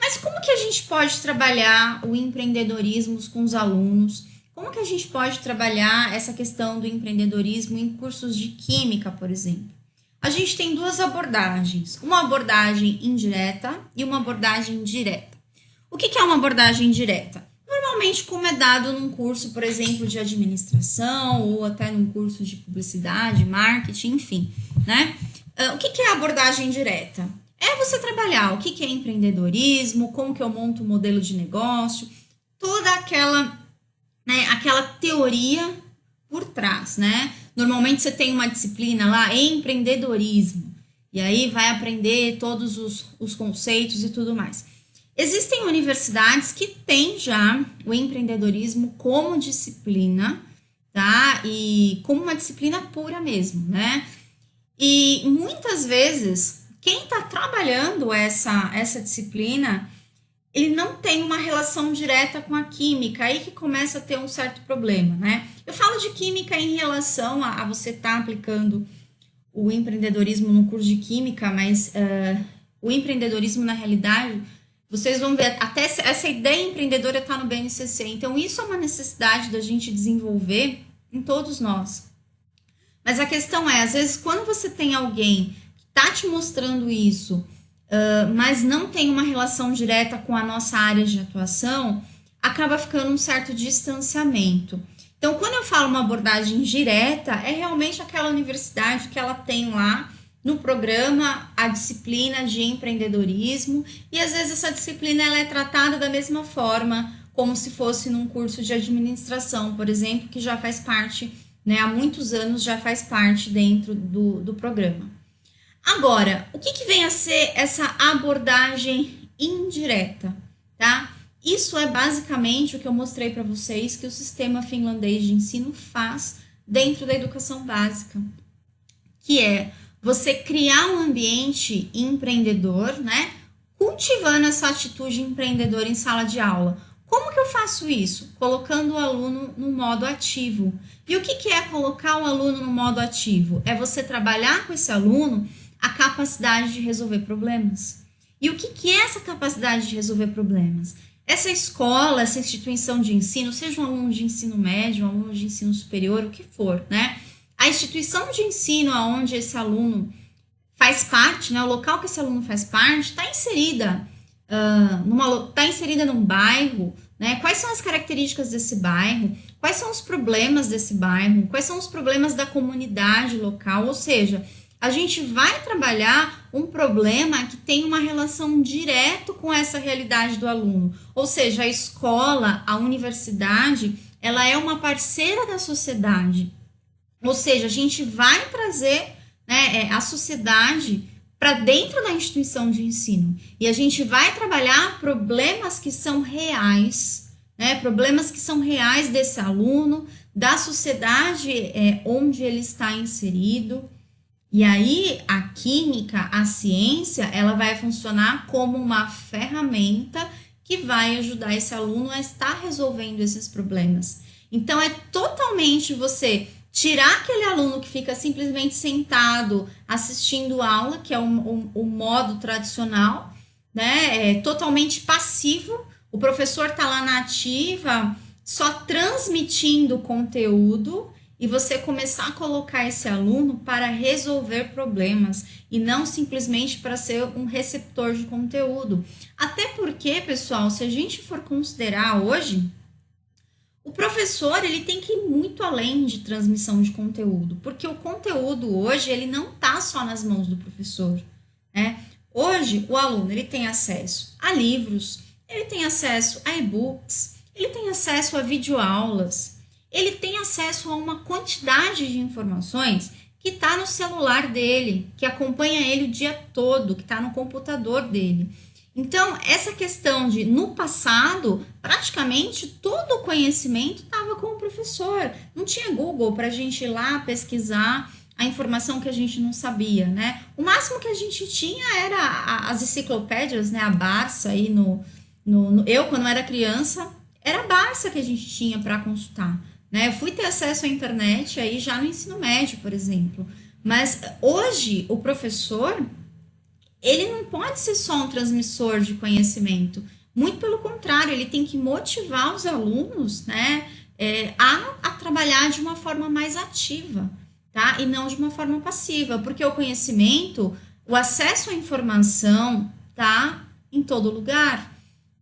Mas como que a gente pode trabalhar o empreendedorismo com os alunos? Como que a gente pode trabalhar essa questão do empreendedorismo em cursos de química, por exemplo? A gente tem duas abordagens, uma abordagem indireta e uma abordagem direta. O que é uma abordagem direta? Normalmente, como é dado num curso, por exemplo, de administração ou até num curso de publicidade, marketing, enfim, né? O que é a abordagem direta? É você trabalhar o que é empreendedorismo, como que eu monto um modelo de negócio, toda aquela teoria por trás, né? Normalmente você tem uma disciplina lá, empreendedorismo, e aí vai aprender todos os conceitos e tudo mais. Existem universidades que têm já o empreendedorismo como disciplina, tá? E como uma disciplina pura mesmo, né? E muitas vezes, quem está trabalhando essa disciplina, ele não tem uma relação direta com a química, aí que começa a ter um certo problema, né? Eu falo de química em relação a você estar aplicando o empreendedorismo no curso de química, mas o empreendedorismo, na realidade, vocês vão ver, até essa ideia empreendedora está no BNCC, então isso é uma necessidade da gente desenvolver em todos nós. Mas a questão é, às vezes, quando você tem alguém que está te mostrando isso, mas não tem uma relação direta com a nossa área de atuação, acaba ficando um certo distanciamento. Então, quando eu falo uma abordagem direta, é realmente aquela universidade que ela tem lá no programa a disciplina de empreendedorismo, e às vezes essa disciplina ela é tratada da mesma forma como se fosse num curso de administração, por exemplo, que já faz parte, né, há muitos anos já faz parte dentro do programa. Agora, o que vem a ser essa abordagem indireta, tá? Isso é basicamente o que eu mostrei para vocês que o sistema finlandês de ensino faz dentro da educação básica, que é você criar um ambiente empreendedor, né? Cultivando essa atitude empreendedora em sala de aula. Como que eu faço isso? Colocando o aluno no modo ativo. E o que é colocar o aluno no modo ativo? É você trabalhar com esse aluno a capacidade de resolver problemas. E o que é essa capacidade de resolver problemas? Essa escola, essa instituição de ensino, seja um aluno de ensino médio, um aluno de ensino superior, o que for, né? A instituição de ensino onde esse aluno faz parte, né? O local que esse aluno faz parte, está inserida num bairro, né? Quais são as características desse bairro? Quais são os problemas desse bairro? Quais são os problemas da comunidade local? Ou seja, a gente vai trabalhar um problema que tem uma relação direta com essa realidade do aluno. Ou seja, a escola, a universidade, ela é uma parceira da sociedade. Ou seja, a gente vai trazer, né, a sociedade para dentro da instituição de ensino. E a gente vai trabalhar problemas que são reais, né, problemas que são reais desse aluno, da sociedade onde ele está inserido. E aí, a química, a ciência, ela vai funcionar como uma ferramenta que vai ajudar esse aluno a estar resolvendo esses problemas. Então, é totalmente você tirar aquele aluno que fica simplesmente sentado assistindo aula, que é o modo tradicional, né? É totalmente passivo. O professor está lá na ativa, só transmitindo conteúdo, e você começar a colocar esse aluno para resolver problemas e não simplesmente para ser um receptor de conteúdo. Até porque, pessoal, se a gente for considerar hoje, o professor ele tem que ir muito além de transmissão de conteúdo, porque o conteúdo hoje ele não está só nas mãos do professor, né? Hoje o aluno ele tem acesso a livros, ele tem acesso a e-books, ele tem acesso a videoaulas, ele tem acesso a uma quantidade de informações que está no celular dele, que acompanha ele o dia todo, que está no computador dele. Então, essa questão de, no passado, praticamente todo o conhecimento estava com o professor. Não tinha Google para a gente ir lá pesquisar a informação que a gente não sabia, né? O máximo que a gente tinha era as enciclopédias, né? A Barça aí eu, quando era criança, era a Barça que a gente tinha para consultar. Né? Eu fui ter acesso à internet aí já no ensino médio, por exemplo. Mas hoje o professor ele não pode ser só um transmissor de conhecimento. Muito pelo contrário, ele tem que motivar os alunos, né, a trabalhar de uma forma mais ativa, tá? E não de uma forma passiva, porque o conhecimento, o acesso à informação, tá em todo lugar,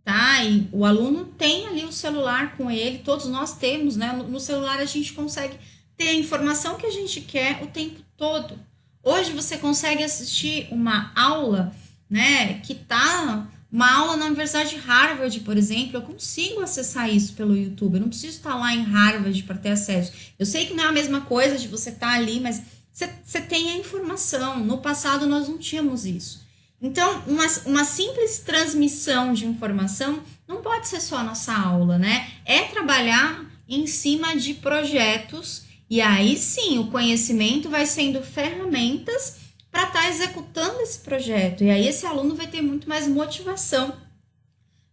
tá? E o aluno tem ali o celular com ele, todos nós temos, né? No celular a gente consegue ter a informação que a gente quer o tempo todo. Hoje você consegue assistir uma aula, né, que tá uma aula na Universidade de Harvard, por exemplo, eu consigo acessar isso pelo YouTube, eu não preciso estar lá em Harvard para ter acesso. Eu sei que não é a mesma coisa de você estar ali, mas você tem a informação. No passado nós não tínhamos isso. Então, uma simples transmissão de informação não pode ser só a nossa aula, né? É trabalhar em cima de projetos e aí sim o conhecimento vai sendo ferramentas para estar executando esse projeto. E aí esse aluno vai ter muito mais motivação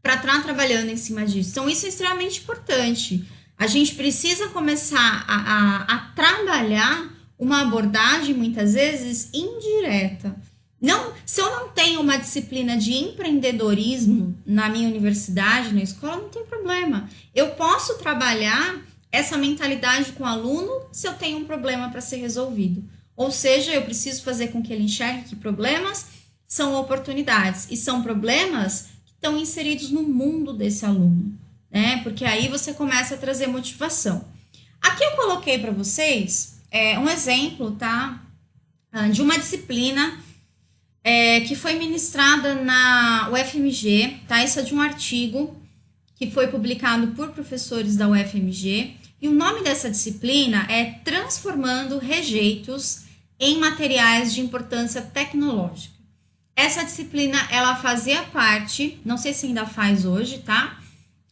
para estar trabalhando em cima disso. Então, isso é extremamente importante. A gente precisa começar a trabalhar uma abordagem, muitas vezes, indireta. Não, se eu não tenho uma disciplina de empreendedorismo na minha universidade, na escola, não tem problema. Eu posso trabalhar essa mentalidade com o aluno se eu tenho um problema para ser resolvido. Ou seja, eu preciso fazer com que ele enxergue que problemas são oportunidades e são problemas que estão inseridos no mundo desse aluno, né? Porque aí você começa a trazer motivação. Aqui eu coloquei para vocês um exemplo, tá? De uma disciplina que foi ministrada na UFMG, tá? Isso é de um artigo que foi publicado por professores da UFMG. E o nome dessa disciplina é Transformando Rejeitos em Materiais de Importância Tecnológica. Essa disciplina, ela fazia parte, não sei se ainda faz hoje, tá?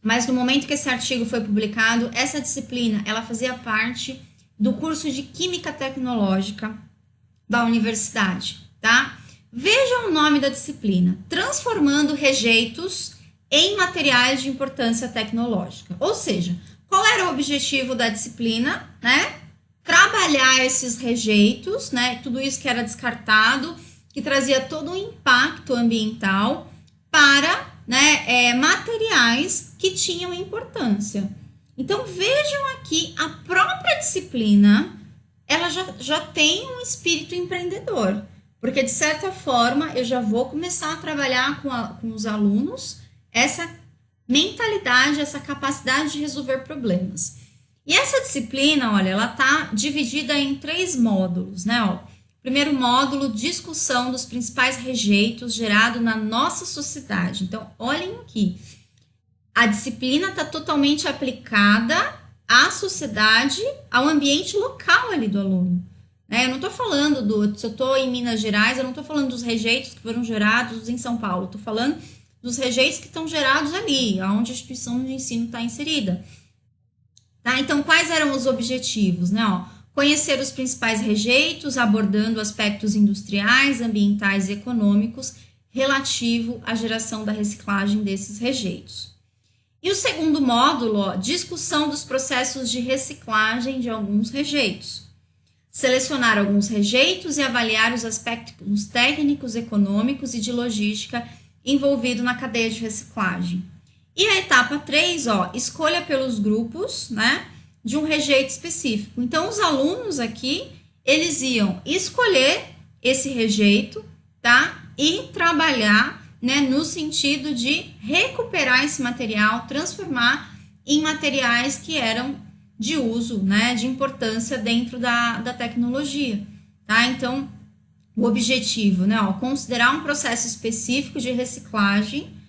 Mas no momento que esse artigo foi publicado, essa disciplina, ela fazia parte do curso de Química Tecnológica da universidade, tá? Veja o nome da disciplina, Transformando Rejeitos em Materiais de Importância Tecnológica. Ou seja, qual era o objetivo da disciplina, né? Trabalhar esses rejeitos, né? Tudo isso que era descartado, que trazia todo um impacto ambiental para, né, materiais que tinham importância. Então, vejam aqui, a própria disciplina, ela já tem um espírito empreendedor, porque, de certa forma, eu já vou começar a trabalhar com os alunos essa mentalidade, essa capacidade de resolver problemas. E essa disciplina, olha, ela está dividida em 3 módulos, né? Ó, primeiro módulo, discussão dos principais rejeitos gerados na nossa sociedade. Então, olhem aqui, a disciplina está totalmente aplicada à sociedade, ao ambiente local ali do aluno. Eu não estou falando se eu estou em Minas Gerais, eu não estou falando dos rejeitos que foram gerados em São Paulo, estou falando dos rejeitos que estão gerados ali, onde a instituição de ensino está inserida. Tá? Então, quais eram os objetivos? Né? Ó, conhecer os principais rejeitos, abordando aspectos industriais, ambientais e econômicos relativo à geração da reciclagem desses rejeitos. E o segundo módulo, ó, discussão dos processos de reciclagem de alguns rejeitos. Selecionar alguns rejeitos e avaliar os aspectos técnicos, econômicos e de logística envolvido na cadeia de reciclagem. E a etapa 3, ó, escolha pelos grupos, né, de um rejeito específico. Então, os alunos aqui, eles iam escolher esse rejeito, tá, e trabalhar, né, no sentido de recuperar esse material, transformar em materiais que eram de uso, né, de importância dentro da tecnologia, tá? Então, o objetivo, né, ó, considerar um processo específico de reciclagem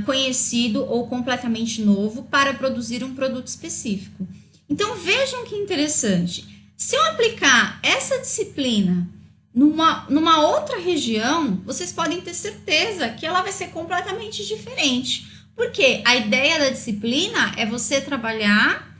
conhecido ou completamente novo para produzir um produto específico. Então, vejam que interessante. Se eu aplicar essa disciplina numa outra região, vocês podem ter certeza que ela vai ser completamente diferente. Porque a ideia da disciplina é você trabalhar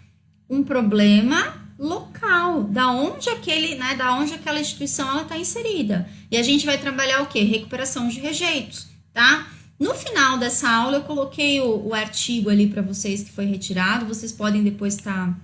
um problema local, da onde aquela instituição está inserida. E a gente vai trabalhar o quê? Recuperação de rejeitos, tá? No final dessa aula, eu coloquei o artigo ali para vocês que foi retirado, vocês podem depois estar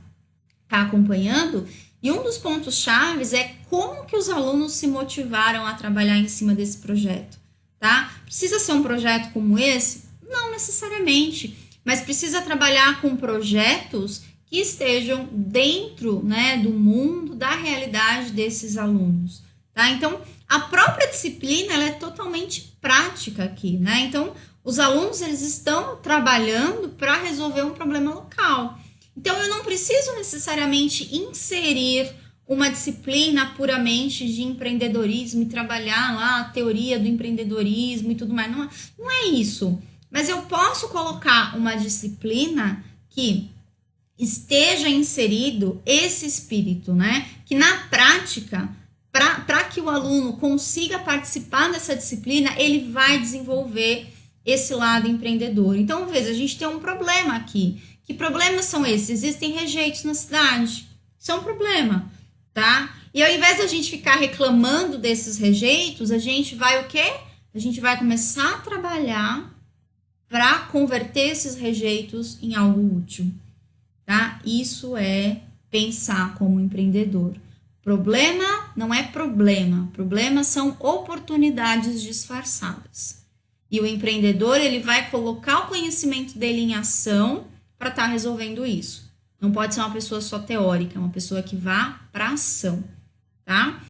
acompanhando, E um dos pontos chaves é como que os alunos se motivaram a trabalhar em cima desse projeto, tá? Precisa ser um projeto como esse? Não necessariamente, mas precisa trabalhar com projetos que estejam dentro, né, do mundo, da realidade desses alunos, tá? Então, a própria disciplina, ela é totalmente prática aqui, né? Então, os alunos, eles estão trabalhando para resolver um problema local. Então, eu não preciso necessariamente inserir uma disciplina puramente de empreendedorismo e trabalhar lá a teoria do empreendedorismo e tudo mais. Não é isso. Mas eu posso colocar uma disciplina que esteja inserido esse espírito, né? Que na prática, para que o aluno consiga participar dessa disciplina, ele vai desenvolver esse lado empreendedor. Então, veja, a gente tem um problema aqui. Que problemas são esses? Existem rejeitos na cidade. Isso é um problema, tá? E ao invés da gente ficar reclamando desses rejeitos, a gente vai o quê? A gente vai começar a trabalhar para converter esses rejeitos em algo útil, tá? Isso é pensar como empreendedor. Problema não é problema. Problemas são oportunidades disfarçadas. E o empreendedor, ele vai colocar o conhecimento dele em ação para estar resolvendo isso. Não pode ser uma pessoa só teórica, é uma pessoa que vá para ação, tá?